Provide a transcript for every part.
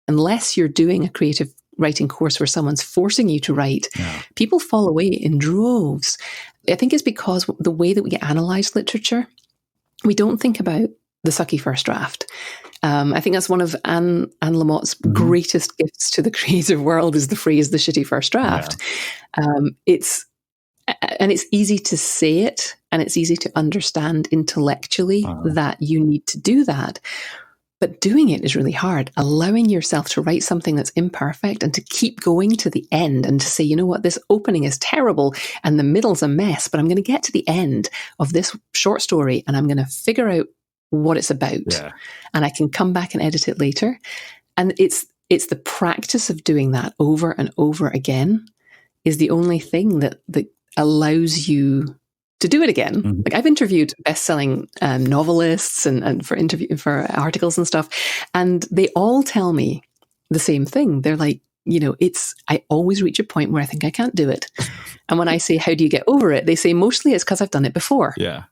unless you're doing a creative writing course where someone's forcing you to write, people fall away in droves. I think it's because the way that we analyze literature, we don't think about the sucky first draft. I think that's one of Anne Lamott's greatest gifts to the creative world, is the phrase, the shitty first draft. It's easy to say it, and it's easy to understand intellectually that you need to do that. But doing it is really hard. Allowing yourself to write something that's imperfect and to keep going to the end and to say, you know what, this opening is terrible and the middle's a mess, but I'm going to get to the end of this short story and I'm going to figure out what it's about. Yeah. And I can come back and edit it later. And it's the practice of doing that over and over again is the only thing that allows you to do it again. Mm-hmm. Like, I've interviewed best-selling novelists and for articles and stuff, and they all tell me the same thing. They're like, I always reach a point where I think I can't do it. And when I say, how do you get over it? They say, mostly it's because I've done it before. Yeah.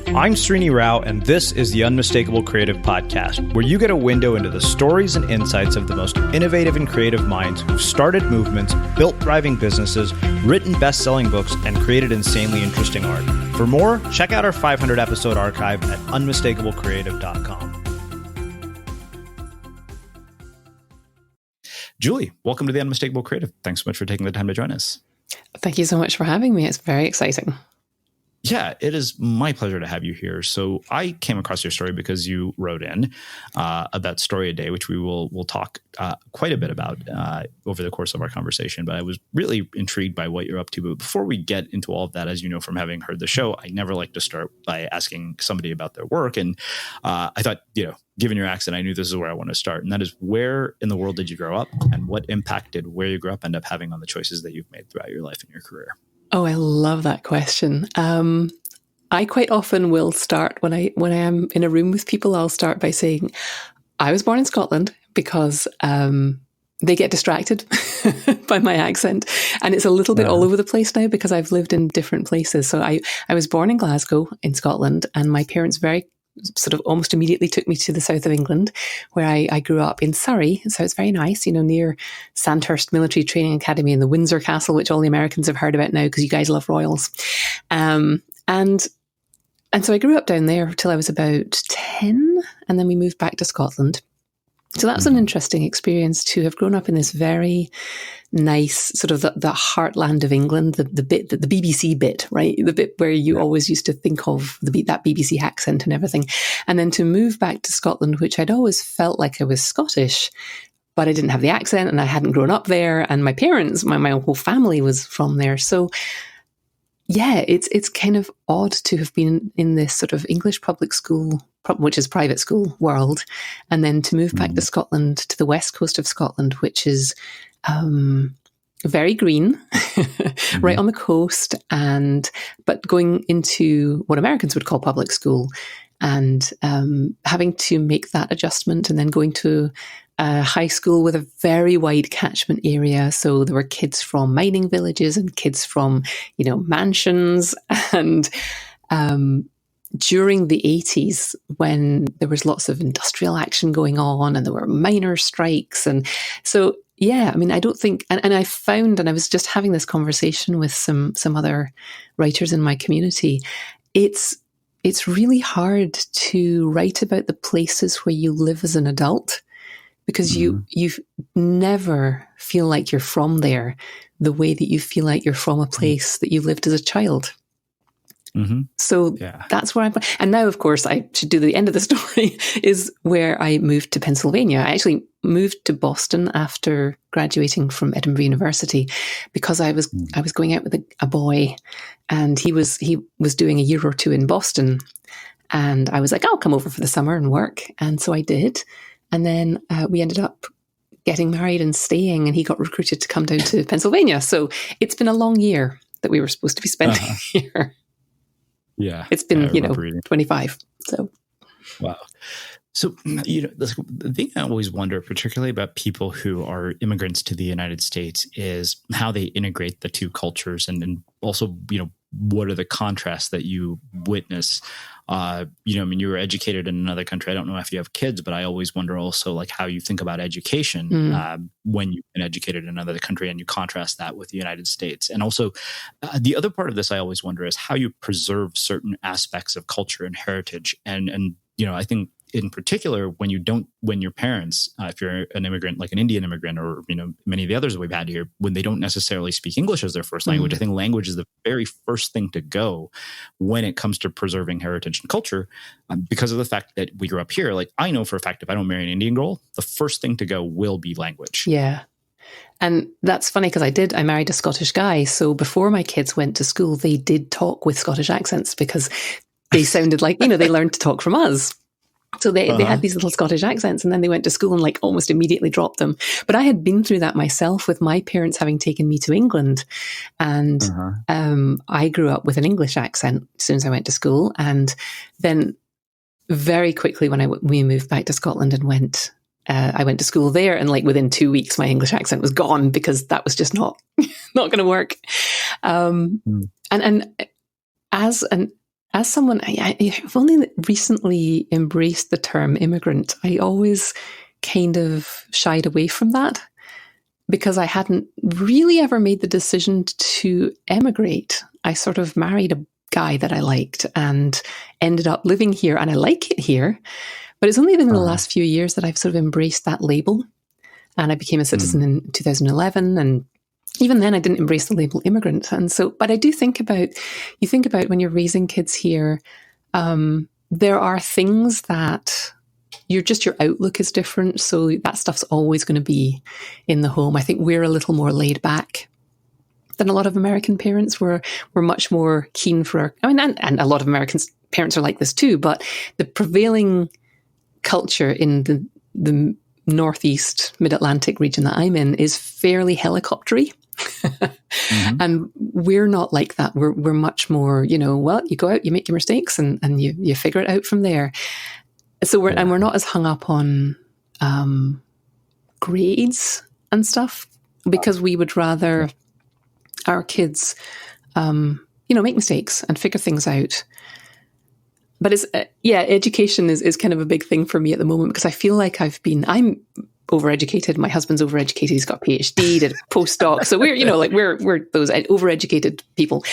I'm Srini Rao, and this is the Unmistakable Creative Podcast, where you get a window into the stories and insights of the most innovative and creative minds who've started movements, built thriving businesses, written best-selling books, and created insanely interesting art. For more, check out our 500-episode archive at unmistakablecreative.com. Julie, welcome to the Unmistakable Creative. Thanks so much for taking the time to join us. Thank you so much for having me. It's very exciting. Yeah, it is my pleasure to have you here. So I came across your story because you wrote in about Story a Day, which we'll talk quite a bit about over the course of our conversation. But I was really intrigued by what you're up to. But before we get into all of that, as you know from having heard the show, I never like to start by asking somebody about their work. And I thought, given your accent, I knew this is where I want to start. And that is, where in the world did you grow up, and what impact did where you grew up end up having on the choices that you've made throughout your life and your career? Oh, I love that question. I quite often will start when I am in a room with people, I'll start by saying, I was born in Scotland, because they get distracted by my accent. And it's a little bit all over the place now because I've lived in different places. So I was born in Glasgow in Scotland, and my parents very sort of almost immediately took me to the south of England, where I grew up in Surrey. So it's very nice, near Sandhurst Military Training Academy and the Windsor Castle, which all the Americans have heard about now because you guys love royals. And so I grew up down there till I was about 10, and then we moved back to Scotland. So that was an interesting experience to have grown up in this very nice sort of the heartland of England, the BBC bit, right? The bit where you always used to think of that BBC accent and everything. And then to move back to Scotland, which I'd always felt like I was Scottish, but I didn't have the accent and I hadn't grown up there. And my parents, my whole family was from there. So yeah, it's kind of odd to have been in this sort of English public school, which is private school world, and then to move back to Scotland, to the west coast of Scotland, which is very green, right on the coast, but going into what Americans would call public school, and having to make that adjustment, and then going to high school with a very wide catchment area. So there were kids from mining villages and kids from, mansions. And during the 80s, when there was lots of industrial action going on and there were miner strikes. And so, yeah, I mean, I don't think, and I found, and I was just having this conversation with some other writers in my community, it's really hard to write about the places where you live as an adult, because you never feel like you're from there the way that you feel like you're from a place that you lived as a child. Mm-hmm. So that's where I'm. And now, of course, I should do the end of the story, is where I moved to Pennsylvania. I actually moved to Boston after graduating from Edinburgh University, because I was going out with a boy, and he was doing a year or two in Boston, and I was like, I'll come over for the summer and work, and so I did. And then we ended up getting married and staying, and he got recruited to come down to Pennsylvania. So it's been a long year that we were supposed to be spending here. Yeah. It's been, 25. So. Wow. So, the thing I always wonder, particularly about people who are immigrants to the United States, is how they integrate the two cultures, and also, what are the contrasts that you witness? I mean, you were educated in another country. I don't know if you have kids, but I always wonder also like how you think about education when you've been educated in another country and you contrast that with the United States. And also the other part of this I always wonder is how you preserve certain aspects of culture and heritage. And I think in particular, when your parents, if you're an immigrant, like an Indian immigrant, or, many of the others that we've had here, when they don't necessarily speak English as their first language, I think language is the very first thing to go when it comes to preserving heritage and culture, because of the fact that we grew up here. Like, I know for a fact, if I don't marry an Indian girl, the first thing to go will be language. Yeah. And that's funny because I married a Scottish guy. So before my kids went to school, they did talk with Scottish accents because they sounded like, they learned to talk from us. So they had these little Scottish accents, and then they went to school and like almost immediately dropped them. But I had been through that myself with my parents having taken me to England. And I grew up with an English accent as soon as I went to school. And then very quickly when we moved back to Scotland and I went to school there, and like within 2 weeks, my English accent was gone because that was just not going to work. And as someone, I've only recently embraced the term immigrant. I always kind of shied away from that because I hadn't really ever made the decision to emigrate. I sort of married a guy that I liked and ended up living here, and I like it here. But it's only been in the last few years that I've sort of embraced that label, and I became a citizen in 2011, and even then I didn't embrace the label immigrant. And so, but I do think about when you're raising kids here, there are things that your outlook is different. So that stuff's always going to be in the home. I think we're a little more laid back than a lot of American parents. We're much more keen for and a lot of American parents are like this too, but the prevailing culture in the Northeast Mid-Atlantic region that I'm in is fairly helicoptery. And we're not like that. We're much more, you go out, you make your mistakes and you figure it out from there. So we're not as hung up on grades and stuff, because we would rather our kids, make mistakes and figure things out. But education is kind of a big thing for me at the moment, because I feel like I'm overeducated. My husband's overeducated. He's got a PhD, did a postdoc. So we're those overeducated people.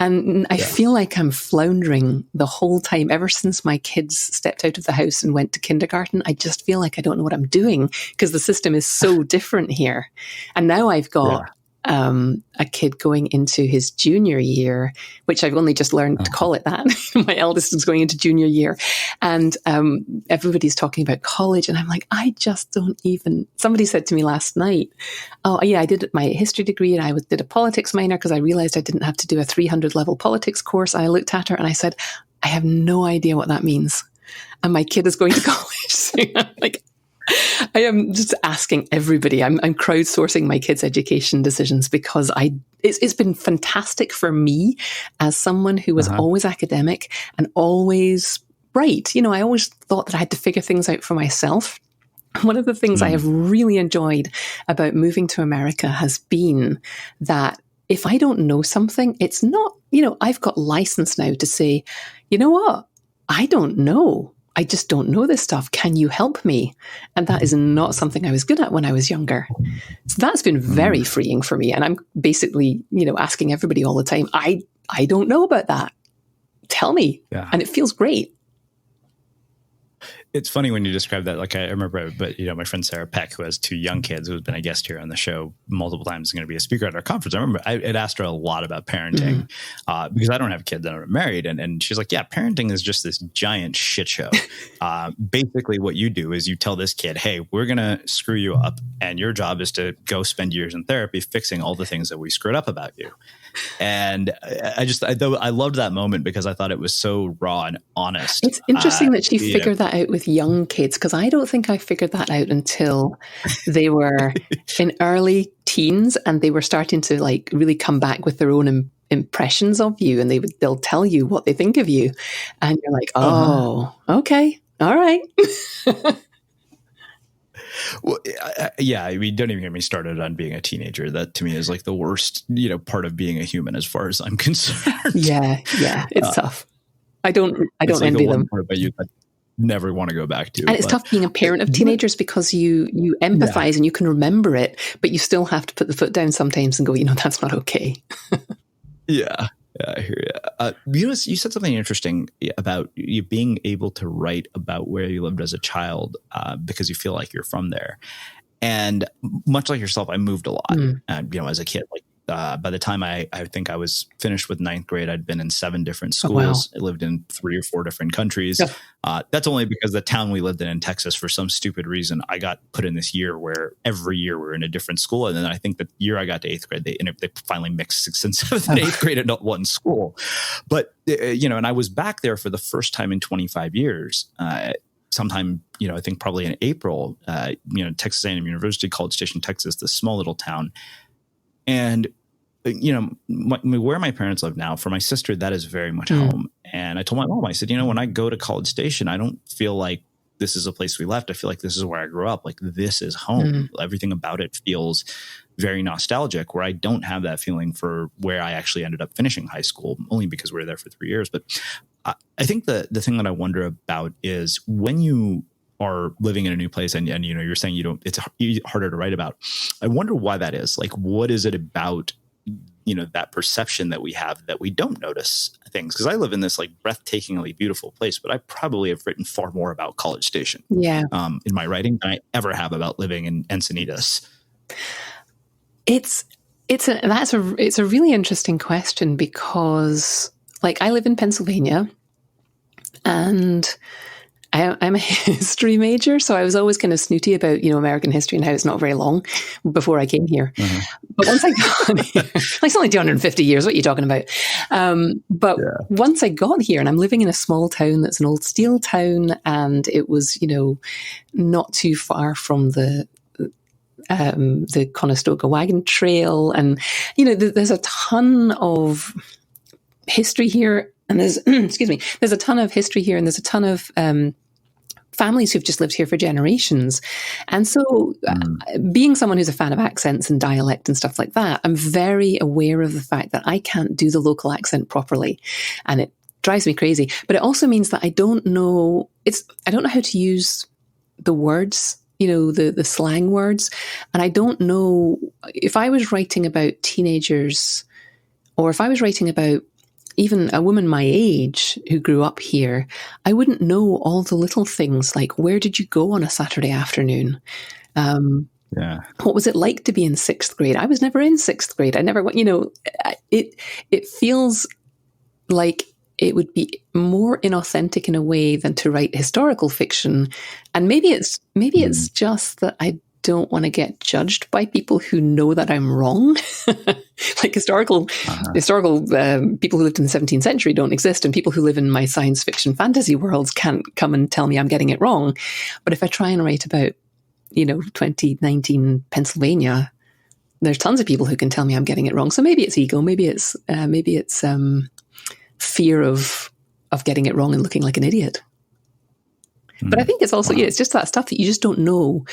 And I feel like I'm floundering the whole time ever since my kids stepped out of the house and went to kindergarten. I just feel like I don't know what I'm doing because the system is so different here. And now I've got a kid going into his junior year, which I've only just learned to call it that. My eldest is going into junior year, and everybody's talking about college, and I'm like, I just don't even. Somebody said to me last night, "Oh, yeah, I did my history degree, and I did a politics minor because I realized I didn't have to do a 300 level politics course." I looked at her and I said, "I have no idea what that means," and my kid is going to college. So I'm like, I am just asking everybody. I'm crowdsourcing my kids' education decisions because it's been fantastic for me as someone who was always academic and always bright. I always thought that I had to figure things out for myself. One of the things I have really enjoyed about moving to America has been that if I don't know something, it's not, I've got license now to say, you know what? I don't know. I just don't know this stuff. Can you help me? And that is not something I was good at when I was younger. So that's been very freeing for me. And I'm basically, asking everybody all the time, I don't know about that. Tell me. Yeah. And it feels great. It's funny when you describe that. Like I remember, my friend Sarah Peck, who has 2 young kids, who's been a guest here on the show multiple times, is going to be a speaker at our conference. I remember I had asked her a lot about parenting because I don't have kids and I'm married. And she's like, yeah, parenting is just this giant shit show. Basically what you do is you tell this kid, hey, we're going to screw you up. And your job is to go spend years in therapy fixing all the things that we screwed up about you. And I loved that moment because I thought it was so raw and honest. It's interesting that she figured that out with young kids, because I don't think I figured that out until they were in early teens and they were starting to like really come back with their own impressions of you, and they'll tell you what they think of you, and you're like, oh, okay, all right. Well, yeah, I mean, don't even get me started on being a teenager. That to me is like the worst, part of being a human, as far as I'm concerned. Yeah, it's tough. I don't it's like envy the one them. part about you that I never want to go back to. And it's tough being a parent of teenagers because you empathize and you can remember it, but you still have to put the foot down sometimes and go, that's not okay. Yeah, I hear you. You said something interesting about you being able to write about where you lived as a child because you feel like you're from there. And much like yourself, I moved a lot, as a kid. Like by the time I think I was finished with ninth grade, I'd been in 7 different schools. I lived in 3 or 4 different countries. Yeah. That's only because the town we lived in Texas, for some stupid reason, I got put in this year where every year we're in a different school. And then I think the year I got to 8th grade, they finally mixed 6th and 7th and 8th grade into one school. But, and I was back there for the first time in 25 years. Sometime, I think probably in April, Texas A&M University, College Station, Texas, this small little town. And, where my parents live now, for my sister, that is very much home. And I told my mom, I said, when I go to College Station, I don't feel like this is a place we left. I feel like this is where I grew up. Like, this is home. Everything about it feels very nostalgic, where I don't have that feeling for where I actually ended up finishing high school, only because we were there for 3 years. But I think the thing that I wonder about is when you are living in a new place and you're saying it's harder to write about. I wonder why that is. Like, what is it about, that perception that we have that we don't notice things? Because I live in this like breathtakingly beautiful place, but I probably have written far more about College Station in my writing than I ever have about living in Encinitas. It's a really interesting question because, like, I live in Pennsylvania and I'm a history major, so I was always kind of snooty about, American history and how it's not very long before I came here. But once I got here, it's only 250 years, what are you talking about? Once I got here, and I'm living in a small town that's an old steel town, and it was, not too far from the Conestoga Wagon Trail. And, there's a ton of history here. And there's, there's a ton of history here, and there's a ton of families who've just lived here for generations. And so being someone who's a fan of accents and dialect and stuff like that, I'm very aware of the fact that I can't do the local accent properly. And it drives me crazy. But it also means that I don't know how to use the words, the slang words. And I don't know if I was writing about teenagers, or if I was writing about even a woman my age who grew up here, I wouldn't know all the little things like, where did you go on a Saturday afternoon? What was it like to be in 6th grade? I was never in 6th grade. I never went, it feels like it would be more inauthentic in a way than to write historical fiction. And maybe it's just that I don't want to get judged by people who know that I'm wrong. Like historical people who lived in the 17th century don't exist, and people who live in my science fiction fantasy worlds can't come and tell me I'm getting it wrong. But if I try and write about, 2019 Pennsylvania, there's tons of people who can tell me I'm getting it wrong. So maybe it's ego, maybe it's fear of getting it wrong and looking like an idiot. But I think it's also, it's just that stuff that you just don't know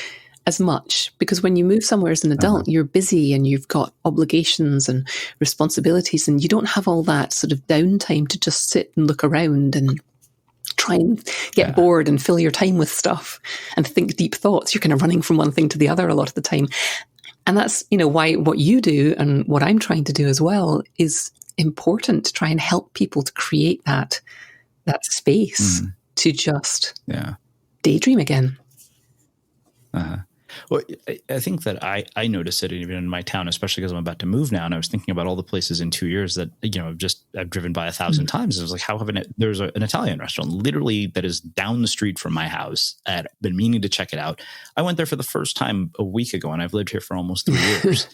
as much, because when you move somewhere as an adult, you're busy and you've got obligations and responsibilities, and you don't have all that sort of downtime to just sit and look around and try and get bored and fill your time with stuff and think deep thoughts. You're kind of running from one thing to the other a lot of the time. And that's, why what you do and what I'm trying to do as well is important, to try and help people to create that space to just daydream again. Well, I think that I notice it even in my town, especially because I'm about to move now. And I was thinking about all the places in 2 years that, I've driven by 1,000 times. I was like, there's an Italian restaurant literally that is down the street from my house. I'd been meaning to check it out. I went there for the first time a week ago, and I've lived here for almost 3 years.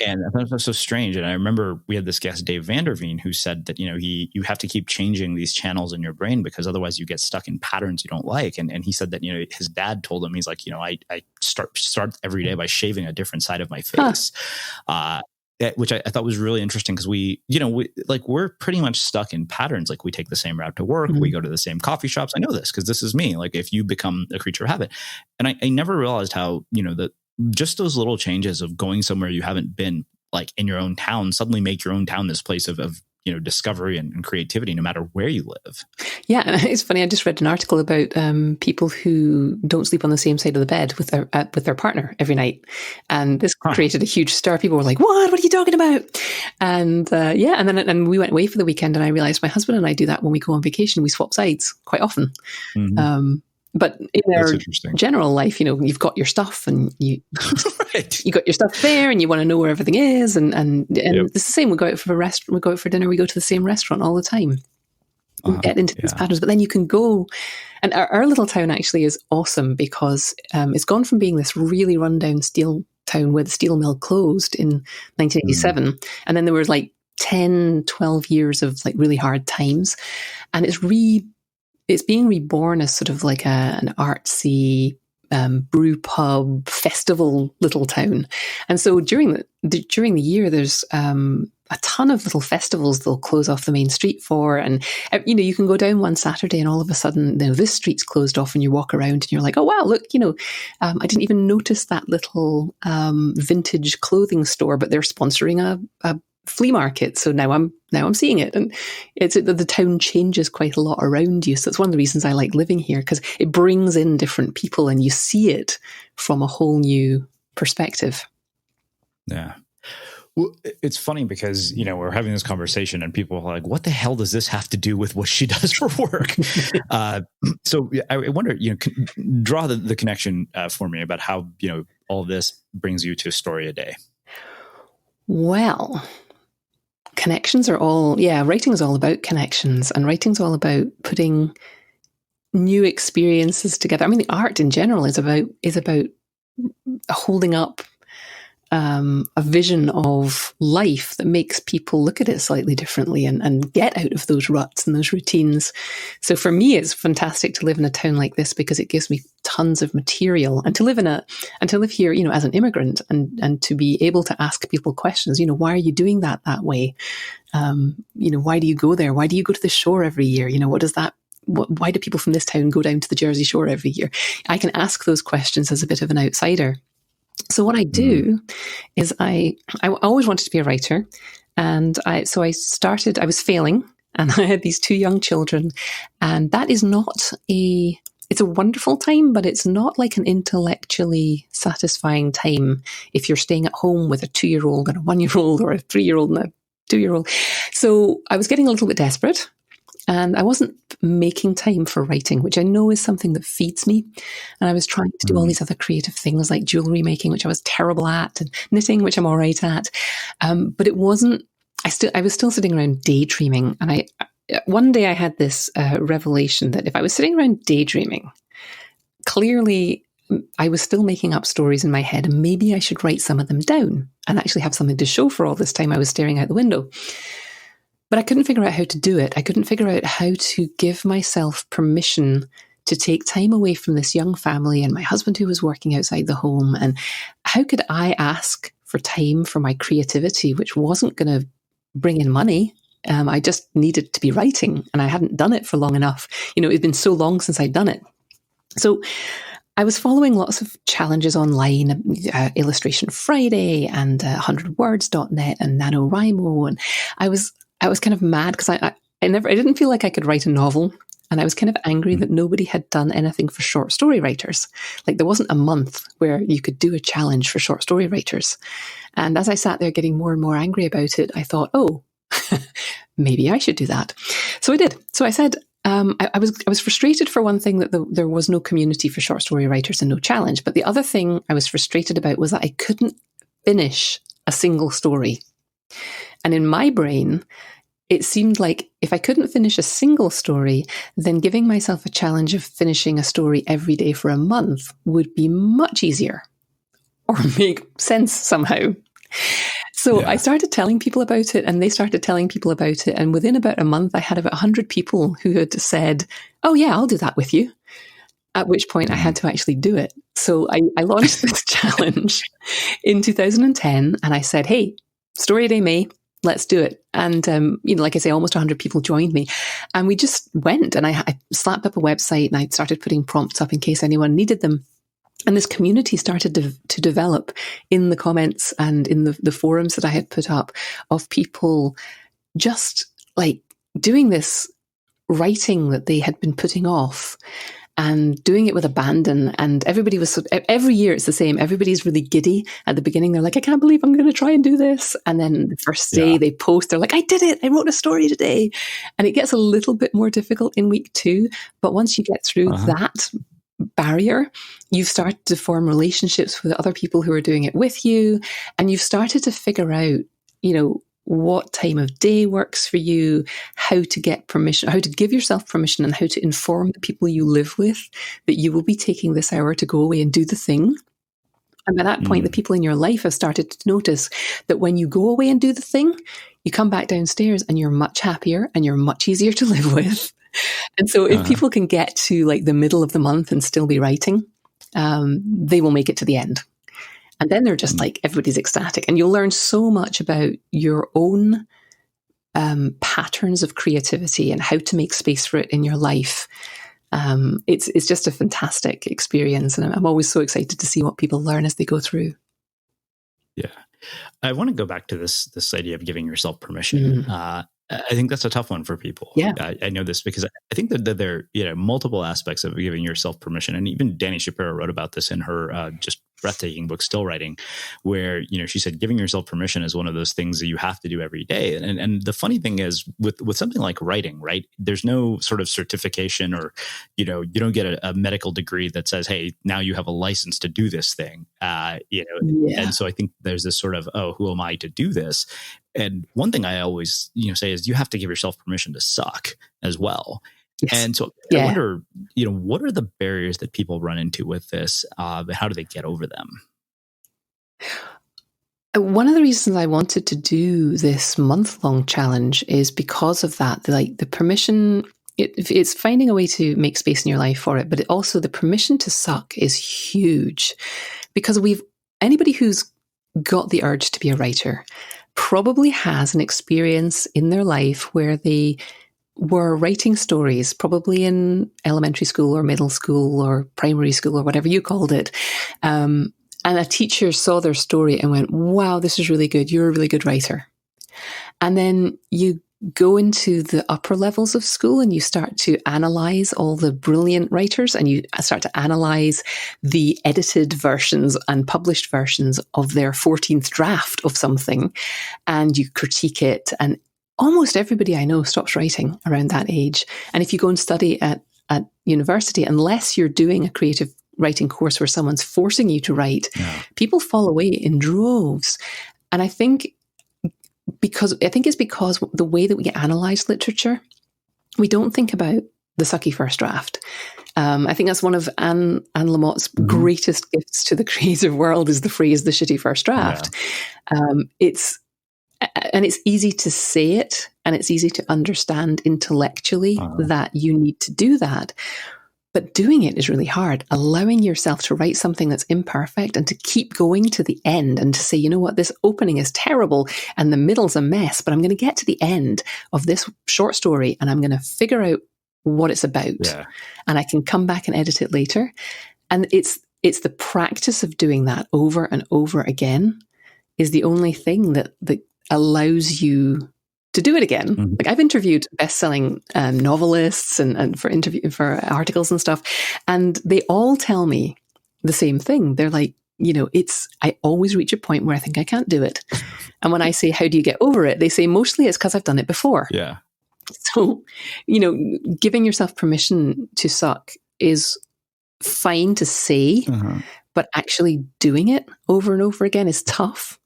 And I thought it was so strange. And I remember we had this guest, Dave Vanderveen, who said that, you have to keep changing these channels in your brain because otherwise you get stuck in patterns you don't like. And he said that, his dad told him, he's like, I start every day by shaving a different side of my face. which I thought was really interesting because we're pretty much stuck in patterns. Like we take the same route to work, we go to the same coffee shops. I know this because this is me. Like if you become a creature of habit, and I never realized how, that just those little changes of going somewhere you haven't been, like in your own town, suddenly make your own town this place of discovery and creativity, no matter where you live. Yeah, it's funny. I just read an article about people who don't sleep on the same side of the bed with their partner every night, and this created a huge stir. People were like, "What? What are you talking about?" And and we went away for the weekend, and I realized my husband and I do that when we go on vacation. We swap sides quite often. But in our general life, you've got your stuff, and you got your stuff there, and you want to know where everything is, and it's the same. We go out for dinner, we go to the same restaurant all the time. We get into these patterns, but then you can go. And our little town actually is awesome because it's gone from being this really rundown steel town where the steel mill closed in 1987, and then there was like 10, 12 years of like really hard times, and it's being reborn as sort of like an artsy brew pub festival little town. And so during the year, there's a ton of little festivals they'll close off the main street for. And, you can go down one Saturday and all of a sudden, this street's closed off, and you walk around and you're like, oh, wow, look, I didn't even notice that little vintage clothing store, but they're sponsoring a flea market. So now I'm seeing it, and the town changes quite a lot around you. So it's one of the reasons I like living here, because it brings in different people and you see it from a whole new perspective. Yeah. Well, it's funny because, we're having this conversation and people are like, what the hell does this have to do with what she does for work? So I wonder, draw the connection for me about how, all of this brings you to a story a day. Well, connections are writing is all about connections, and writing's all about putting new experiences together. I mean, the art in general is about holding up a vision of life that makes people look at it slightly differently and get out of those ruts and those routines. So for me, it's fantastic to live in a town like this because it gives me tons of material, and to live here, as an immigrant, and to be able to ask people questions. Why are you doing that way? Why do you go there? Why do you go to the shore every year? What does that? Why do people from this town go down to the Jersey Shore every year? I can ask those questions as a bit of an outsider. So what I do is I always wanted to be a writer, and I was failing, and I had these two young children, and that is it's a wonderful time, but it's not like an intellectually satisfying time if you're staying at home with a 2-year-old and a 1-year-old, or a 3-year-old and a 2-year-old. So I was getting a little bit desperate. And I wasn't making time for writing, which I know is something that feeds me. And I was trying to do all these other creative things like jewelry making, which I was terrible at, and knitting, which I'm all right at. But it wasn't, I was still sitting around daydreaming. And one day I had this revelation that if I was sitting around daydreaming, clearly I was still making up stories in my head, and maybe I should write some of them down and actually have something to show for all this time I was staring out the window. But I couldn't figure out how to do it. I couldn't figure out how to give myself permission to take time away from this young family and my husband who was working outside the home. And how could I ask for time for my creativity, which wasn't going to bring in money? I just needed to be writing, and I hadn't done it for long enough. It'd been so long since I'd done it. So I was following lots of challenges online, Illustration Friday and 100words.net and NaNoWriMo. And I was kind of mad because I didn't feel like I could write a novel. And I was kind of angry that nobody had done anything for short story writers. Like there wasn't a month where you could do a challenge for short story writers. And as I sat there getting more and more angry about it, I thought, oh, maybe I should do that. So I did. So I said, I was frustrated for one thing that there was no community for short story writers and no challenge. But the other thing I was frustrated about was that I couldn't finish a single story. And in my brain, it seemed like if I couldn't finish a single story, then giving myself a challenge of finishing a story every day for a month would be much easier or make sense somehow. So I started telling people about it, and they started telling people about it. And within about a month, I had about 100 people who had said, oh yeah, I'll do that with you. At which point I had to actually do it. So I launched this challenge in 2010, and I said, hey, story a day, May. Let's do it. And, like I say, almost 100 people joined me. And we just went, and I slapped up a website, and I started putting prompts up in case anyone needed them. And this community started to develop in the comments and in the forums that I had put up, of people just like doing this writing that they had been putting off and doing it with abandon. And everybody was, every year it's the same. Everybody's really giddy at the beginning. They're like, I can't believe I'm going to try and do this. And then the first day they post, they're like, I did it. I wrote a story today. And it gets a little bit more difficult in week 2. But once you get through that barrier, you've started to form relationships with other people who are doing it with you. And you've started to figure out, what time of day works for you, how to get permission, how to give yourself permission, and how to inform the people you live with that you will be taking this hour to go away and do the thing. And by that point, the people in your life have started to notice that when you go away and do the thing, you come back downstairs and you're much happier and you're much easier to live with. And so if people can get to like the middle of the month and still be writing, they will make it to the end. And then they're just like, everybody's ecstatic. And you'll learn so much about your own patterns of creativity and how to make space for it in your life. It's just a fantastic experience. And I'm always so excited to see what people learn as they go through. Yeah. I want to go back to this idea of giving yourself permission. I think that's a tough one for people. Yeah. I know this because I think that there are multiple aspects of giving yourself permission. And even Dani Shapiro wrote about this in her just breathtaking book, Still Writing, where, she said giving yourself permission is one of those things that you have to do every day. And the funny thing is with something like writing, right, there's no sort of certification or, you don't get a medical degree that says, hey, now you have a license to do this thing. And so I think there's this sort of, oh, who am I to do this? And one thing I always, say is you have to give yourself permission to suck as well. Yes. And so I wonder, what are the barriers that people run into with this? How do they get over them? One of the reasons I wanted to do this month-long challenge is because of that. Like the permission, it's finding a way to make space in your life for it, but also the permission to suck is huge, because anybody who's got the urge to be a writer probably has an experience in their life where they were writing stories, probably in elementary school or middle school or primary school or whatever you called it. And a teacher saw their story and went, wow, this is really good. You're a really good writer. And then you go into the upper levels of school and you start to analyze all the brilliant writers, and you start to analyze the edited versions and published versions of their 14th draft of something, and you critique it. And almost everybody I know stops writing around that age. And if you go and study at university, unless you're doing a creative writing course where someone's forcing you to write, people fall away in droves. And I think it's because the way that we analyze literature, we don't think about the sucky first draft. I think that's one of Anne Lamott's greatest gifts to the creative world, is the phrase, the shitty first draft. It's easy to say it, and it's easy to understand intellectually that you need to do that. But doing it is really hard. Allowing yourself to write something that's imperfect and to keep going to the end and to say, you know what, this opening is terrible and the middle's a mess, but I'm going to get to the end of this short story and I'm going to figure out what it's about. Yeah. And I can come back and edit it later. And it's the practice of doing that over and over again is the only thing that allows you to do it again. Like I've interviewed best-selling novelists and for articles and stuff, and they all tell me the same thing. They're like, I always reach a point where I think I can't do it. And when I say, how do you get over it? They say, mostly it's because I've done it before. Yeah. So, giving yourself permission to suck is fine to say, but actually doing it over and over again is tough.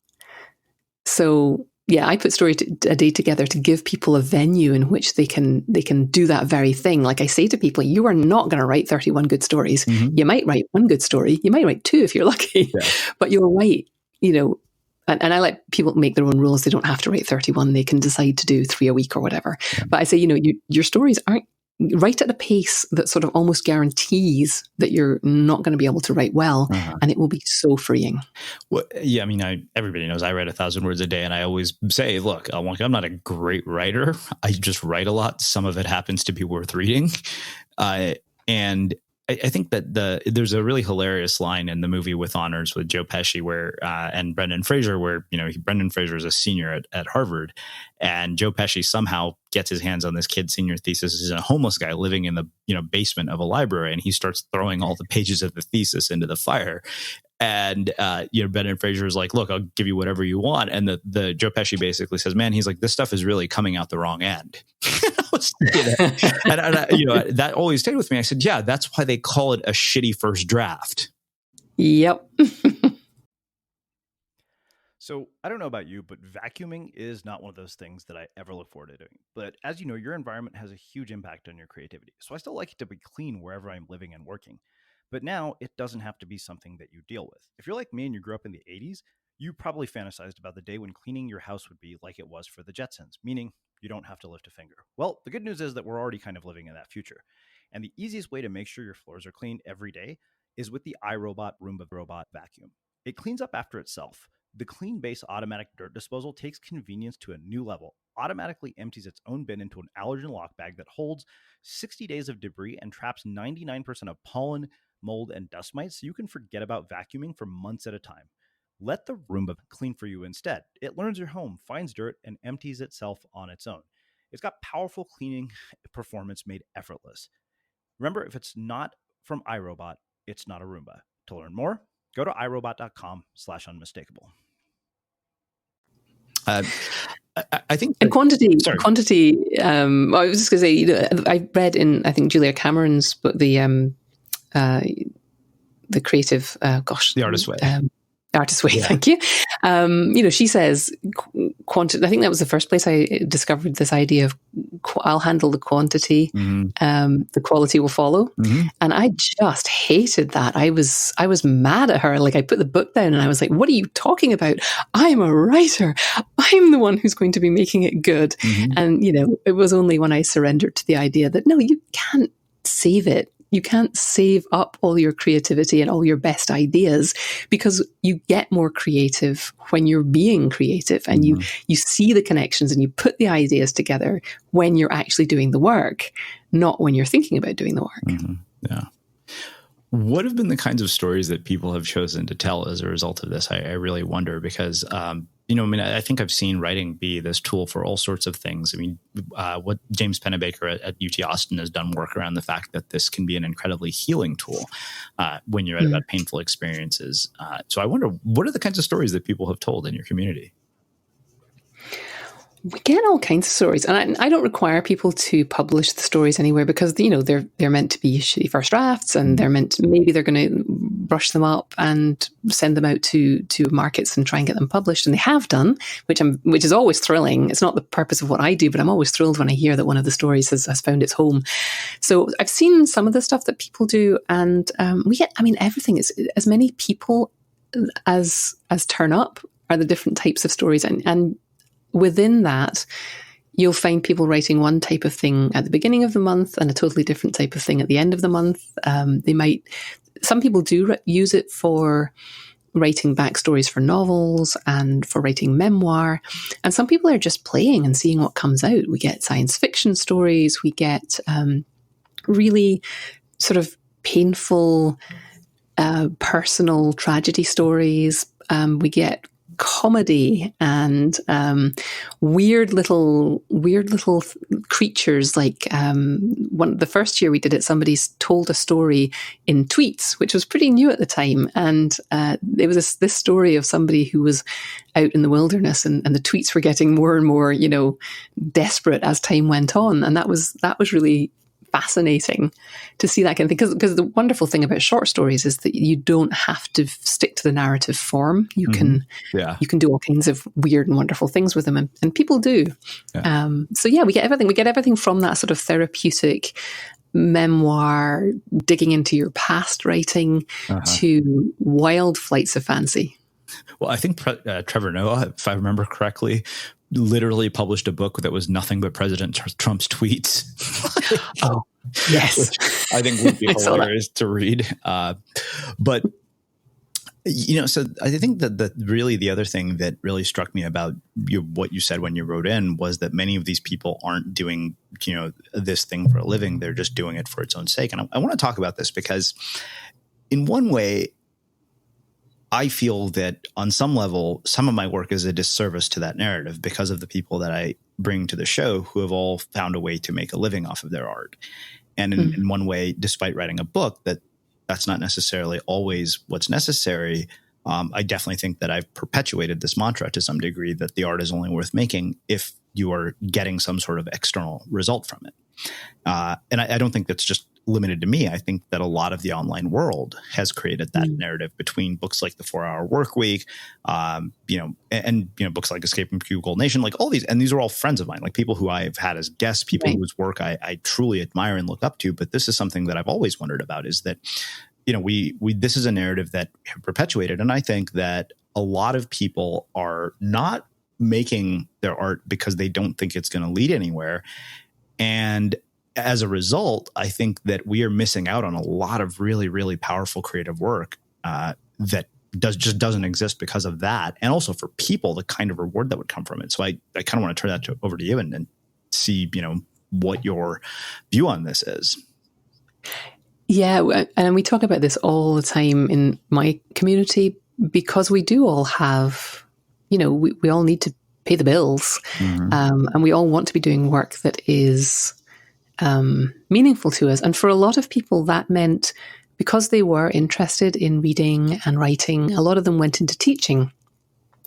So, yeah, I put Story a Day together to give people a venue in which they can do that very thing. Like I say to people, you are not going to write 31 good stories. You might write one good story. You might write 2 if you're lucky, but you'll write, and I let people make their own rules. They don't have to write 31. They can decide to do 3 a week or whatever. Yeah. But I say, your stories aren't write at a pace that sort of almost guarantees that you're not going to be able to write well, and it will be so freeing. Well, yeah, I mean, everybody knows I write 1,000 words a day, and I always say, look, I'm not a great writer. I just write a lot. Some of it happens to be worth reading. And I think that there's a really hilarious line in the movie With Honors with Joe Pesci where and Brendan Fraser, where Brendan Fraser is a senior at Harvard, and Joe Pesci somehow gets his hands on this kid's senior thesis. He's a homeless guy living in the basement of a library, and he starts throwing all the pages of the thesis into the fire. And Brendan Fraser is like, look, I'll give you whatever you want. And the Joe Pesci basically says, man, he's like, this stuff is really coming out the wrong end. That always stayed with me. I said, yeah, that's why they call it a shitty first draft. Yep. So I don't know about you, but vacuuming is not one of those things that I ever look forward to doing. But as you know, your environment has a huge impact on your creativity. So I still like it to be clean wherever I'm living and working. But now it doesn't have to be something that you deal with. If you're like me and you grew up in the 80s, you probably fantasized about the day when cleaning your house would be like it was for the Jetsons, meaning you don't have to lift a finger. Well, the good news is that we're already kind of living in that future. And the easiest way to make sure your floors are clean every day is with the Irobot Roomba robot vacuum. It cleans up after itself. The Clean Base automatic dirt disposal takes convenience to a new level, automatically empties its own bin into an allergen lock bag that holds 60 days of debris and traps 99% of pollen, mold, and dust mites, so you can forget about vacuuming for months at a time. Let the Roomba clean for you instead. It learns your home, finds dirt, and empties itself on its own. It's got powerful cleaning performance made effortless. Remember, if it's not from Irobot, it's not a Roomba. To learn more, go to irobot.com/unmistakable. I think and quantity. I was just going to say, I read in, I think, Julia Cameron's book, the creative, The Artist's Way. Artist's Way, yeah. Thank you. She says, I think that was the first place I discovered this idea of I'll handle the quantity, the quality will follow. And I just hated that. I was mad at her. Like, I put the book down and I was like, what are you talking about? I'm a writer. I'm the one who's going to be making it good. And, it was only when I surrendered to the idea that, no, you can't save it. You can't save up all your creativity and all your best ideas, because you get more creative when you're being creative, and you see the connections and you put the ideas together when you're actually doing the work, not when you're thinking about doing the work. Yeah. What have been the kinds of stories that people have chosen to tell as a result of this? I really wonder, because, I think I've seen writing be this tool for all sorts of things. I mean, what James Pennebaker at UT Austin has done work around the fact that this can be an incredibly healing tool when you write about painful experiences. So I wonder, what are the kinds of stories that people have told in your community? We get all kinds of stories, and I don't require people to publish the stories anywhere, because they're meant to be shitty first drafts, and maybe they're going to brush them up and send them out to markets and try and get them published, and they have done, which is always thrilling. It's not the purpose of what I do, but I'm always thrilled when I hear that one of the stories has found its home. So I've seen some of the stuff that people do, and we get, everything is as many people as turn up are the different types of stories, and within that, you'll find people writing one type of thing at the beginning of the month and a totally different type of thing at the end of the month. Some people do use it for writing backstories for novels and for writing memoir. And some people are just playing and seeing what comes out. We get science fiction stories. We get really sort of painful, personal tragedy stories. We get comedy and weird little creatures. Like the first year we did it, somebody told a story in tweets, which was pretty new at the time, and it was this story of somebody who was out in the wilderness, and the tweets were getting more and more desperate as time went on, and that was really fascinating to see that kind of thing, because the wonderful thing about short stories is that you don't have to stick to the narrative form. You can do all kinds of weird and wonderful things with them, and people do. We get everything from that sort of therapeutic memoir, digging into your past writing, to wild flights of fancy. Well, I think Trevor Noah, if I remember correctly, literally published a book that was nothing but President Trump's tweets. Oh, yes. Which I think would be hilarious to read. But, so I think that really the other thing that really struck me about what you said when you wrote in was that many of these people aren't doing, this thing for a living. They're just doing it for its own sake. And I want to talk about this because in one way, I feel that on some level, some of my work is a disservice to that narrative because of the people that I bring to the show who have all found a way to make a living off of their art. And in one way, despite writing a book, that's not necessarily always what's necessary. I definitely think that I've perpetuated this mantra to some degree that the art is only worth making if you are getting some sort of external result from it. And I don't think that's just limited to me. I think that a lot of the online world has created that narrative between books like The 4-Hour Workweek, books like Escape from Cubicle Nation, like all these, and these are all friends of mine, like people who I've had as guests, people whose work I truly admire and look up to. But this is something that I've always wondered about is that, we this is a narrative that perpetuated. And I think that a lot of people are not making their art because they don't think it's going to lead anywhere. And as a result, I think that we are missing out on a lot of really, really powerful creative work that just doesn't exist because of that. And also for people, the kind of reward that would come from it. So I kind of want to turn that over to you and see, what your view on this is. Yeah. And we talk about this all the time in my community because we do all have, we all need to pay the bills. And we all want to be doing work that is meaningful to us. And for a lot of people, that meant because they were interested in reading and writing, a lot of them went into teaching,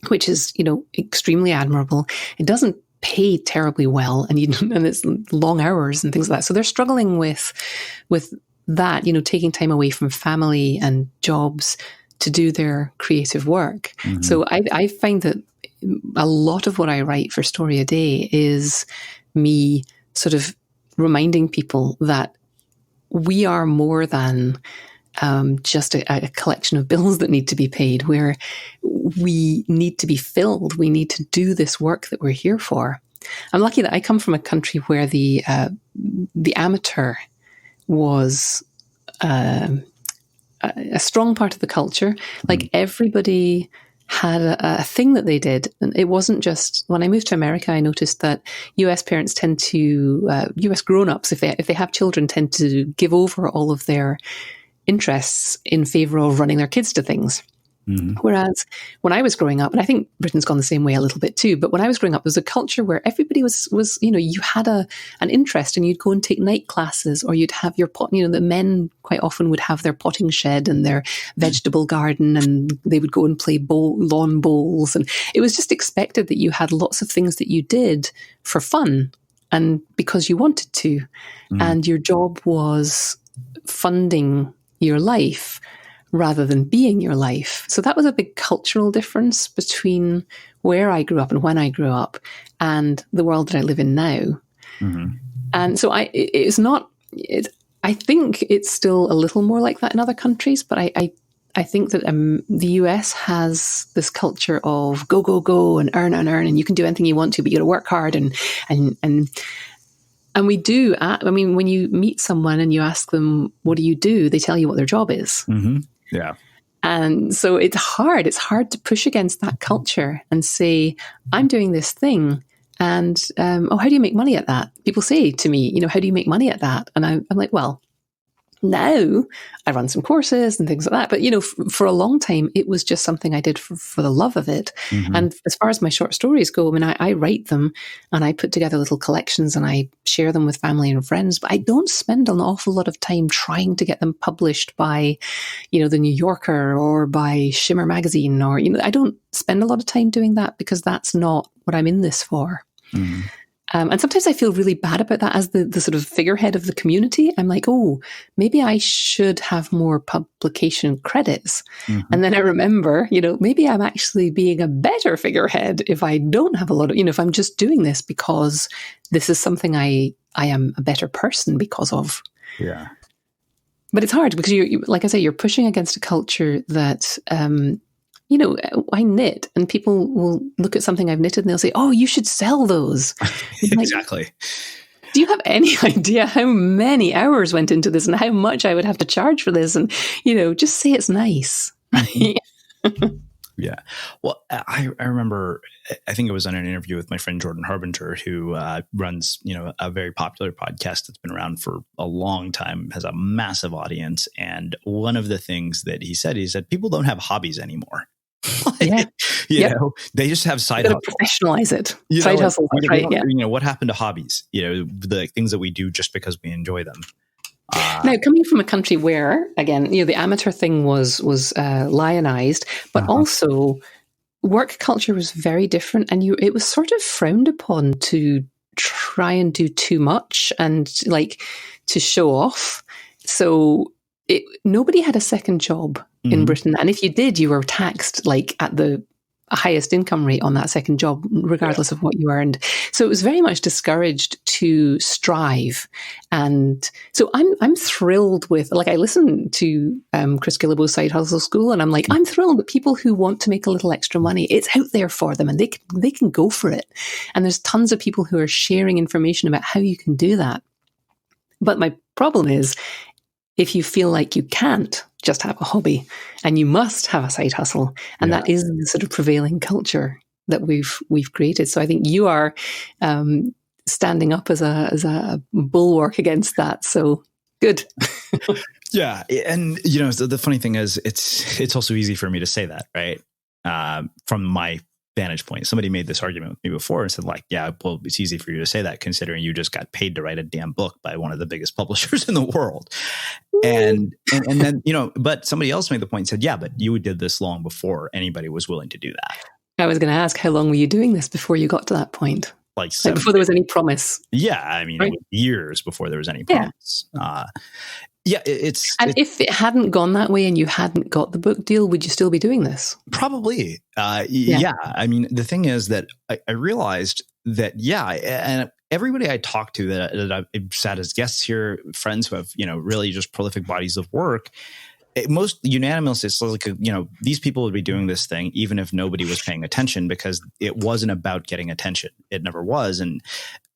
which is, extremely admirable. It doesn't pay terribly well, and it's long hours and things like that. So they're struggling with that, taking time away from family and jobs to do their creative work. So I find that a lot of what I write for Story a Day is me sort of reminding people that we are more than just a collection of bills that need to be paid, where we need to be filled. We need to do this work that we're here for. I'm lucky that I come from a country where the amateur was a strong part of the culture. Like everybody had a thing that they did. And it wasn't just, when I moved to America, I noticed that US parents tend to, US grown-ups, if they have children, tend to give over all of their interests in favor of running their kids to things. Whereas when I was growing up, and I think Britain's gone the same way a little bit too, but when I was growing up, there was a culture where everybody was you had an interest and you'd go and take night classes, or you'd have your pot, the men quite often would have their potting shed and their vegetable garden, and they would go and play lawn bowls. And it was just expected that you had lots of things that you did for fun and because you wanted to. And your job was funding your life rather than being your life. So that was a big cultural difference between where I grew up and when I grew up and the world that I live in now. And so I think it's still a little more like that in other countries, but I think that the US has this culture of go, and earn, and you can do anything you want to, but you got to work hard and we do. When you meet someone and you ask them, what do you do? They tell you what their job is. Yeah. And so it's hard. It's hard to push against that culture and say, I'm doing this thing. And, how do you make money at that? People say to me, how do you make money at that? And I'm like, well, now I run some courses and things like that. But, for a long time, it was just something I did for the love of it. And as far as my short stories go, I write them and I put together little collections and I share them with family and friends. But I don't spend an awful lot of time trying to get them published by, the New Yorker or by Shimmer Magazine, or, I don't spend a lot of time doing that because that's not what I'm in this for. And sometimes I feel really bad about that as the sort of figurehead of the community. I'm like, oh, maybe I should have more publication credits. And then I remember, maybe I'm actually being a better figurehead if I don't have a lot of, if I'm just doing this because this is something I am a better person because of. Yeah. But it's hard because like I say, you're pushing against a culture that I knit, and people will look at something I've knitted and they'll say, "Oh, you should sell those." Exactly. Like, do you have any idea how many hours went into this and how much I would have to charge for this? And, just say it's nice. Yeah. Well, I remember, I think it was on an interview with my friend Jordan Harbinger, who runs, a very popular podcast that's been around for a long time, has a massive audience. And one of the things that he said, people don't have hobbies anymore. They just have side hustles. Professionalize it. Side hustles, right? Yeah. What happened to hobbies? The things that we do just because we enjoy them. Now, coming from a country where, again, the amateur thing was lionized, but also work culture was very different, and it was sort of frowned upon to try and do too much and to show off. So nobody had a second job in Britain, and if you did, you were taxed at the highest income rate on that second job, regardless of what you earned. So it was very much discouraged to strive. And so I'm thrilled with, I listen to Chris Guillebeau's Side Hustle School, and I'm thrilled that people who want to make a little extra money, it's out there for them, and they can go for it. And there's tons of people who are sharing information about how you can do that. But my problem is, if you feel like you can't just have a hobby and you must have a side hustle, and that is the sort of prevailing culture that we've created. So I think you are standing up as a bulwark against that. So good. Yeah. And, so the funny thing is, it's also easy for me to say that, right? From my vantage point. Somebody made this argument with me before and said, well, it's easy for you to say that considering you just got paid to write a damn book by one of the biggest publishers in the world. And then, but somebody else made the point and said, yeah, but you did this long before anybody was willing to do that. I was going to ask, how long were you doing this before you got to that point? Before there was any promise. Yeah. I mean, right? Years before there was any promise. If it hadn't gone that way and you hadn't got the book deal, would you still be doing this? Probably. Yeah. I mean, the thing is that I realized that, and everybody I talk to that I've sat as guests here, friends who have, really just prolific bodies of work, most unanimously, it's these people would be doing this thing even if nobody was paying attention, because it wasn't about getting attention. It never was. And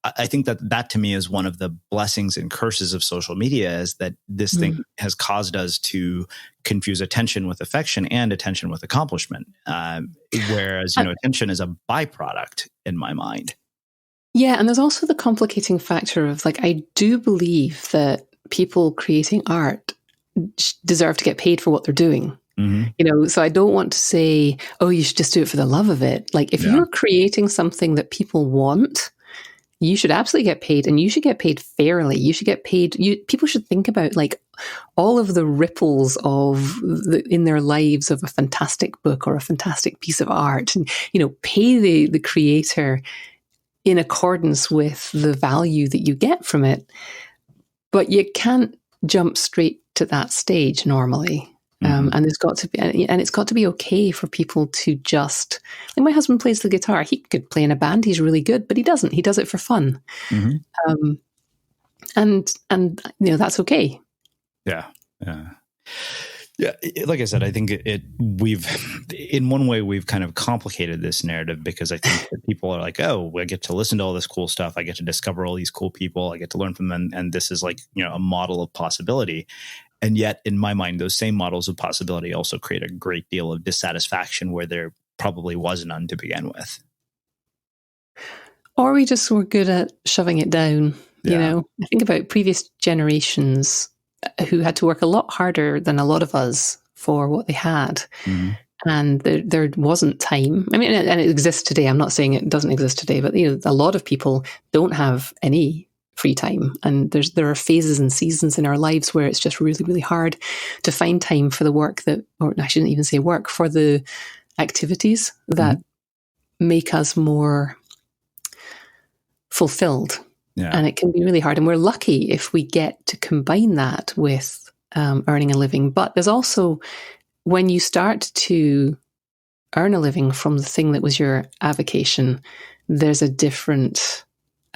I think that to me is one of the blessings and curses of social media, is that this thing has caused us to confuse attention with affection and attention with accomplishment. Whereas, attention is a byproduct in my mind. Yeah. And there's also the complicating factor of I do believe that people creating art deserve to get paid for what they're doing. So I don't want to say, oh, you should just do it for the love of it. If you're creating something that people want, you should absolutely get paid, and you should get paid fairly. You should get paid. People should think about all of the ripples in their lives of a fantastic book or a fantastic piece of art, and pay the creator in accordance with the value that you get from it. But you can't jump straight to that stage normally. And it's got to be okay for people to just, my husband plays the guitar. He could play in a band. He's really good, but he doesn't. He does it for fun. And that's okay. Yeah. Yeah. Like I said, I think in one way we've kind of complicated this narrative, because I think that people are oh, I get to listen to all this cool stuff. I get to discover all these cool people. I get to learn from them. And this is a model of possibility. And yet, in my mind, those same models of possibility also create a great deal of dissatisfaction where there probably was none to begin with. Or we just were good at shoving it down. I think about previous generations who had to work a lot harder than a lot of us for what they had. And there wasn't time. I mean, and it exists today. I'm not saying it doesn't exist today, but a lot of people don't have any free time, and there are phases and seasons in our lives where it's just really, really hard to find time for the work or I shouldn't even say work, for the activities that make us more fulfilled. And it can be really hard, and we're lucky if we get to combine that with earning a living. But there's also, when you start to earn a living from the thing that was your avocation, there's a different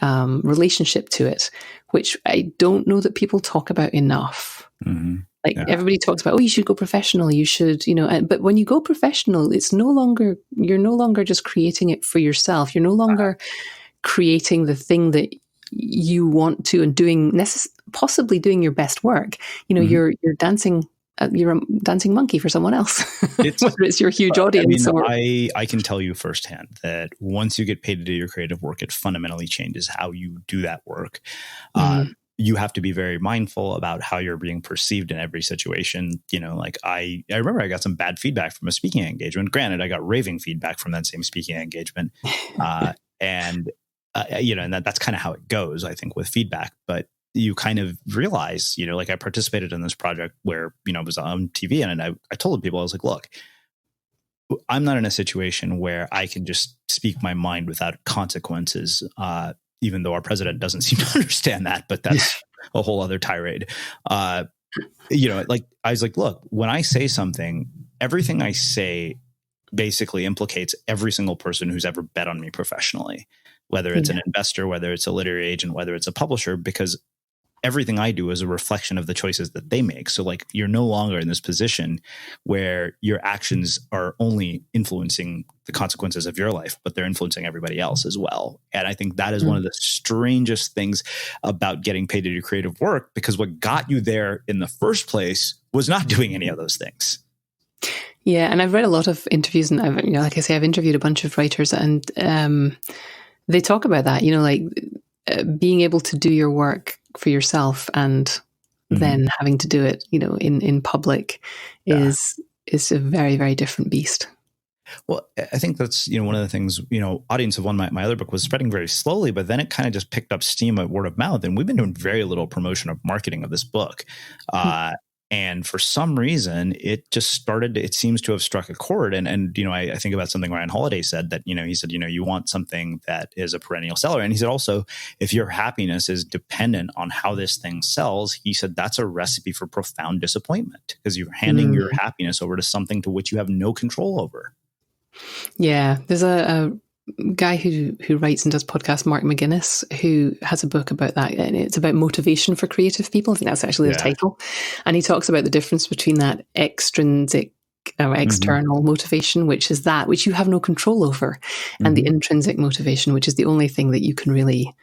relationship to it, which I don't know that people talk about enough. Mm-hmm. Like everybody talks about, oh, you should go professional. You should, but when you go professional, you're no longer just creating it for yourself. You're no longer creating the thing that you want to and possibly doing your best work. You're dancing. You're a dancing monkey for someone else, whether it's your huge audience. I can tell you firsthand that once you get paid to do your creative work, it fundamentally changes how you do that work. You have to be very mindful about how you're being perceived in every situation. Like I remember I got some bad feedback from a speaking engagement. Granted, I got raving feedback from that same speaking engagement. And that's kind of how it goes, I think, with feedback. But you kind of realize, like I participated in this project where, it was on TV, and I told people, I was like, look, I'm not in a situation where I can just speak my mind without consequences, even though our president doesn't seem to understand that, but that's a whole other tirade. Like I was like, look, when I say something, everything I say basically implicates every single person who's ever bet on me professionally, whether it's an investor, whether it's a literary agent, whether it's a publisher, because everything I do is a reflection of the choices that they make. So like, you're no longer in this position where your actions are only influencing the consequences of your life, but they're influencing everybody else as well. And I think that is one of the strangest things about getting paid to do creative work, because what got you there in the first place was not doing any of those things. Yeah. And I've read a lot of interviews, and like I say, I've interviewed a bunch of writers, and they talk about that, being able to do your work for yourself and then having to do it, in public is a very, very different beast. Well, I think that's, one of the things, Audience of One, my other book, was spreading very slowly, but then it kind of just picked up steam at word of mouth. And we've been doing very little promotion or marketing of this book. And for some reason, it seems to have struck a chord. And I think about something Ryan Holiday said, that, he said, you want something that is a perennial seller. And he said also, if your happiness is dependent on how this thing sells, he said, that's a recipe for profound disappointment, because you're handing your happiness over to something to which you have no control over. Yeah. There's a guy who writes and does podcasts, Mark McGuinness, who has a book about that, and it's about motivation for creative people. I think that's actually the title. And he talks about the difference between that extrinsic or external motivation, which is that which you have no control over, and the intrinsic motivation, which is the only thing that you can really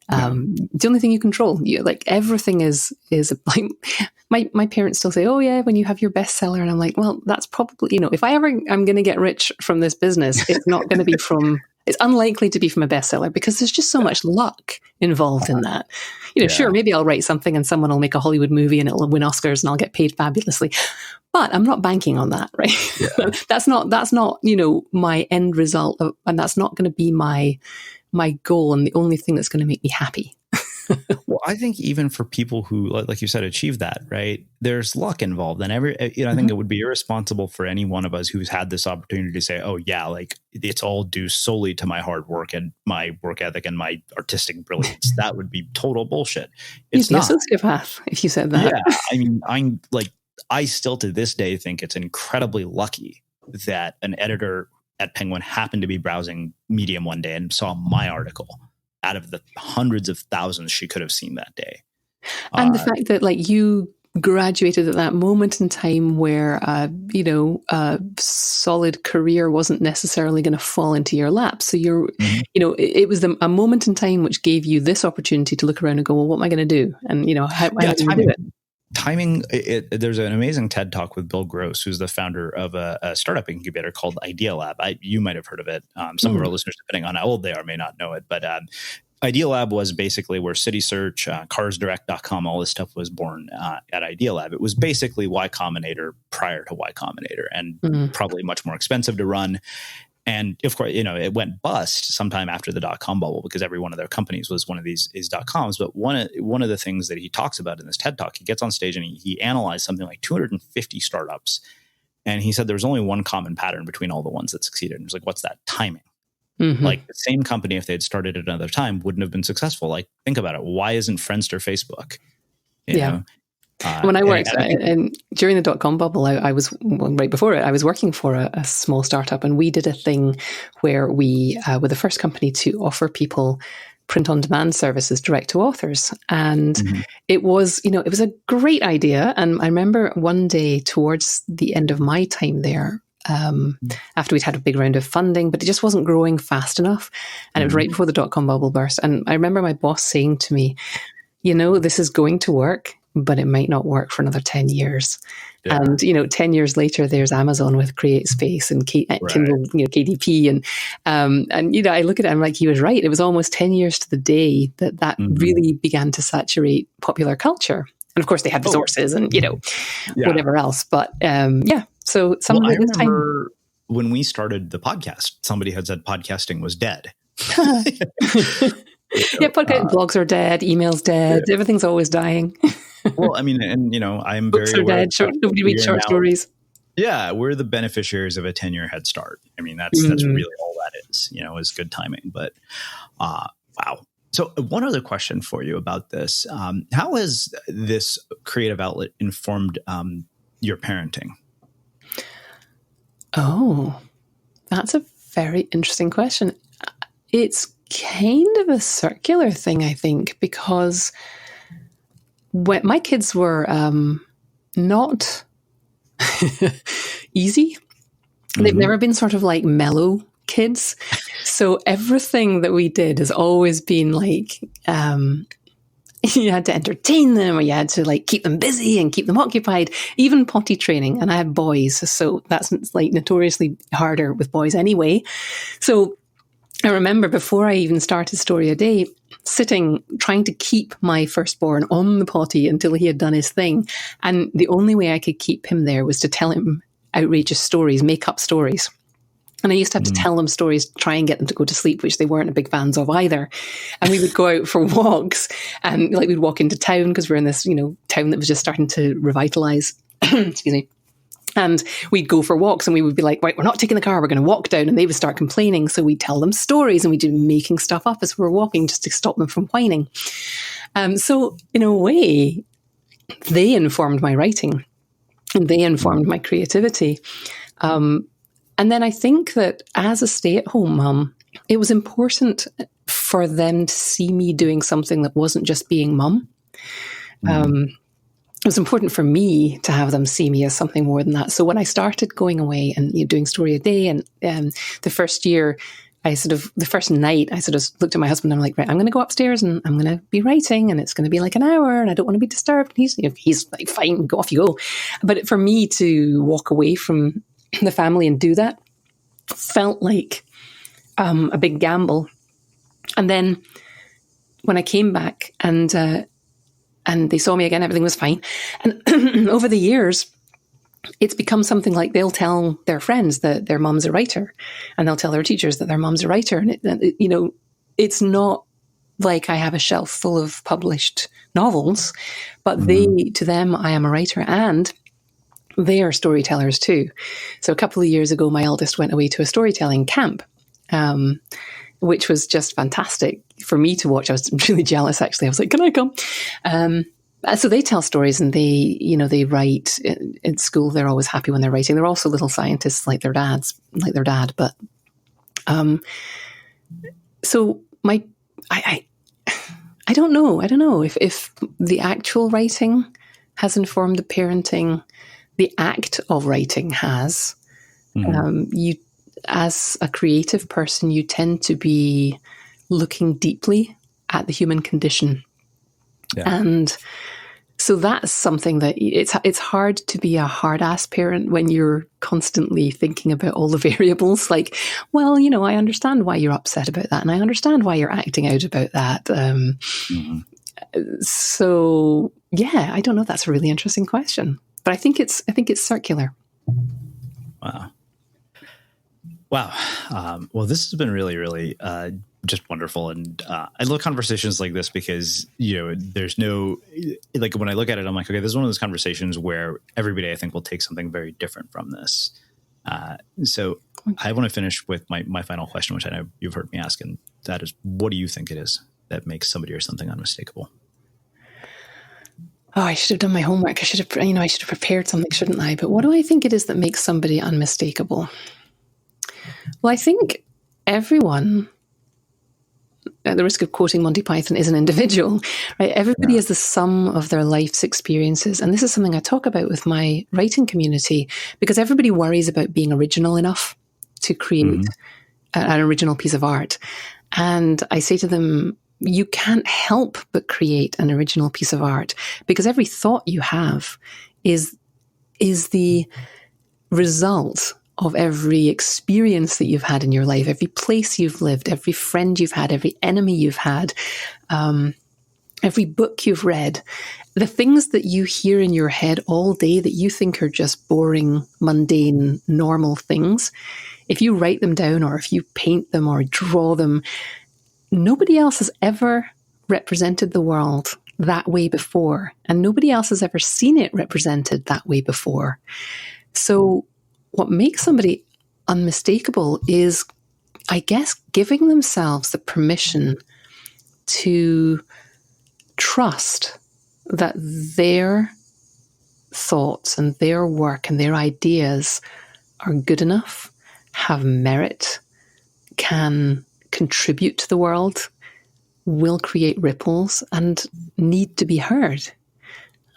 the only thing you control. Like everything is like my parents still say, oh yeah, when you have your bestseller, and I'm like, well, that's probably, if I ever am going to get rich from this business, it's not going to be it's unlikely to be from a bestseller, because there's just so much luck involved in that. Sure, maybe I'll write something and someone will make a Hollywood movie and it'll win Oscars and I'll get paid fabulously, but I'm not banking on that, right? Yeah. that's not my end result, and that's not going to be my goal and the only thing that's going to make me happy. Well, I think even for people who, like you said, achieve that, right, there's luck involved. And I think it would be irresponsible for any one of us who's had this opportunity to say, oh yeah, like it's all due solely to my hard work and my work ethic and my artistic brilliance. That would be total bullshit. It's You'd be a sociopath if you said that. Yeah. I mean, I still to this day think it's incredibly lucky that an editor at Penguin happened to be browsing Medium one day and saw my article out of the hundreds of thousands she could have seen that day. And the fact that you graduated at that moment in time where, a solid career wasn't necessarily going to fall into your lap. So it was a moment in time which gave you this opportunity to look around and go, well, what am I going to do? And, how am I going to do it? Timing, there's an amazing TED Talk with Bill Gross, who's the founder of a startup incubator called Idea Lab. You might have heard of it. Some of our listeners, depending on how old they are, may not know it. But Idea Lab was basically where CitySearch, carsdirect.com, all this stuff was born at Idea Lab. It was basically Y Combinator prior to Y Combinator, and probably much more expensive to run. And of course, it went bust sometime after the dot-com bubble, because every one of their companies was one of these dot-coms. But one of the things that he talks about in this TED Talk, he gets on stage and he analyzed something like 250 startups. And he said there was only one common pattern between all the ones that succeeded. And he was like, what's that? Timing. Like the same company, if they'd started at another time, wouldn't have been successful. Like, think about it. Why isn't Friendster Facebook? You know? When I worked and during the dot-com bubble, I was right before it, I was working for a small startup, and we did a thing where we were the first company to offer people print-on-demand services direct to authors. And it was, it was a great idea. And I remember one day towards the end of my time there, after we'd had a big round of funding, but it just wasn't growing fast enough. And it was right before the dot-com bubble burst. And I remember my boss saying to me, this is going to work, but it might not work for another 10 years. Yeah. And, 10 years later, there's Amazon with CreateSpace and Kindle, KDP. And I look at it, I'm like, he was right. It was almost 10 years to the day that really began to saturate popular culture. And of course, they had resources and, whatever else. But so some of I it was time. remember when we started the podcast, somebody had said podcasting was dead. Yeah, blogs are dead, email's dead, everything's always dying. Well, I mean, and I'm Books very are dead. Nobody reads short stories. Yeah, we're the beneficiaries of a 10-year head start. I mean, that's really all that is. Is good timing. But wow. So one other question for you about this: how has this creative outlet informed your parenting? Oh, that's a very interesting question. It's kind of a circular thing, I think, because when my kids were not easy. They've never been sort of like mellow kids. So everything that we did has always been like, you had to entertain them, or you had to like keep them busy and keep them occupied, even potty training. And I had boys, so that's like notoriously harder with boys anyway. So I remember before I even started Story a Day, sitting, trying to keep my firstborn on the potty until he had done his thing. And the only way I could keep him there was to tell him outrageous stories, make up stories. And I used to have to tell them stories, try and get them to go to sleep, which they weren't big fans of either. And we would go out for walks, and like we'd walk into town because we're in this, town that was just starting to revitalize. Excuse me. And we'd go for walks, and we would be like, right, we're not taking the car, we're going to walk down. And they would start complaining. So we'd tell them stories, and we'd be making stuff up as we were walking just to stop them from whining. So in a way, they informed my writing, and they informed my creativity. And then I think that as a stay-at-home mum, it was important for them to see me doing something that wasn't just being mum. It was important for me to have them see me as something more than that. So when I started going away and doing Story a Day, and the first year, the first night, I sort of looked at my husband and I'm like, right, I'm going to go upstairs and I'm going to be writing, and it's going to be like an hour, and I don't want to be disturbed. And he's like, fine, go off you go. But for me to walk away from the family and do that felt like a big gamble. And then when I came back and they saw me again, everything was fine. And over the years, it's become something like they'll tell their friends that their mom's a writer, and they'll tell their teachers that their mom's a writer. And it's not like I have a shelf full of published novels, but to them, I am a writer, and they are storytellers too. So a couple of years ago, my eldest went away to a storytelling camp, which was just fantastic for me to watch. I was really jealous, actually. I was like, can I come? So they tell stories, and they write in school. They're always happy when they're writing. They're also little scientists like their dad. But so I don't know. I don't know if the actual writing has informed the parenting. The act of writing has. You, as a creative person, you tend to be looking deeply at the human condition. Yeah. And so that's something that it's hard to be a hard-ass parent when you're constantly thinking about all the variables. Like, well, I understand why you're upset about that, and I understand why you're acting out about that. So, yeah, I don't know. That's a really interesting question. But I think it's circular. Wow. Well, this has been really, really just wonderful. And I love conversations like this because, there's no, like when I look at it, I'm like, okay, this is one of those conversations where everybody, I think, will take something very different from this. So I want to finish with my final question, which I know you've heard me ask, and that is, what do you think it is that makes somebody or something unmistakable? Oh, I should have done my homework. I should have prepared something, shouldn't I? But what do I think it is that makes somebody unmistakable? Well, I think everyone at the risk of quoting Monty Python, is an individual, right? Everybody Yeah. is the sum of their life's experiences. And this is something I talk about with my writing community, because everybody worries about being original enough to create an original piece of art. And I say to them, you can't help but create an original piece of art, because every thought you have is the result of every experience that you've had in your life, every place you've lived, every friend you've had, every enemy you've had, every book you've read. The things that you hear in your head all day that you think are just boring, mundane, normal things, if you write them down or if you paint them or draw them, nobody else has ever represented the world that way before, and nobody else has ever seen it represented that way before. So what makes somebody unmistakable is, I guess, giving themselves the permission to trust that their thoughts and their work and their ideas are good enough, have merit, can contribute to the world, will create ripples, and need to be heard.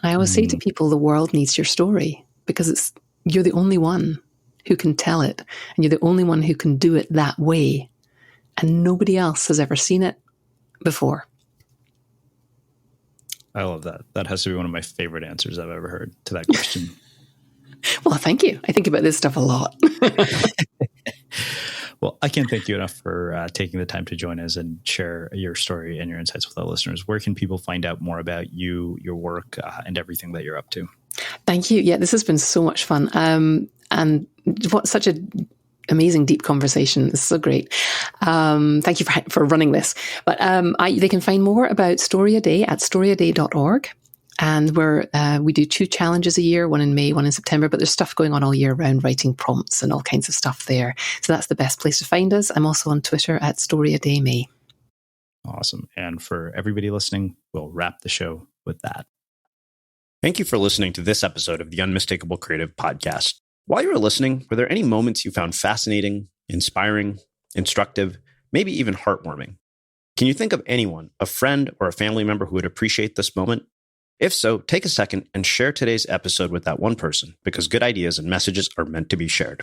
I always say to people, the world needs your story, because you're the only one who can tell it, and you're the only one who can do it that way, and nobody else has ever seen it before. I love that. That has to be one of my favorite answers I've ever heard to that question. Well, thank you. I think about this stuff a lot. Well, I can't thank you enough for taking the time to join us and share your story and your insights with our listeners. Where can people find out more about you, your work, and everything that you're up to? Thank you. Yeah, this has been so much fun. And what such an amazing, deep conversation. This is so great. Thank you for running this. But they can find more about Story a Day at storyaday.org. And we do 2 challenges a year, one in May, one in September, but there's stuff going on all year round, writing prompts and all kinds of stuff there. So that's the best place to find us. I'm also on Twitter at storyaday.may. Awesome. And for everybody listening, we'll wrap the show with that. Thank you for listening to this episode of the Unmistakable Creative Podcast. While you were listening, were there any moments you found fascinating, inspiring, instructive, maybe even heartwarming? Can you think of anyone, a friend or a family member who would appreciate this moment? If so, take a second and share today's episode with that one person, because good ideas and messages are meant to be shared.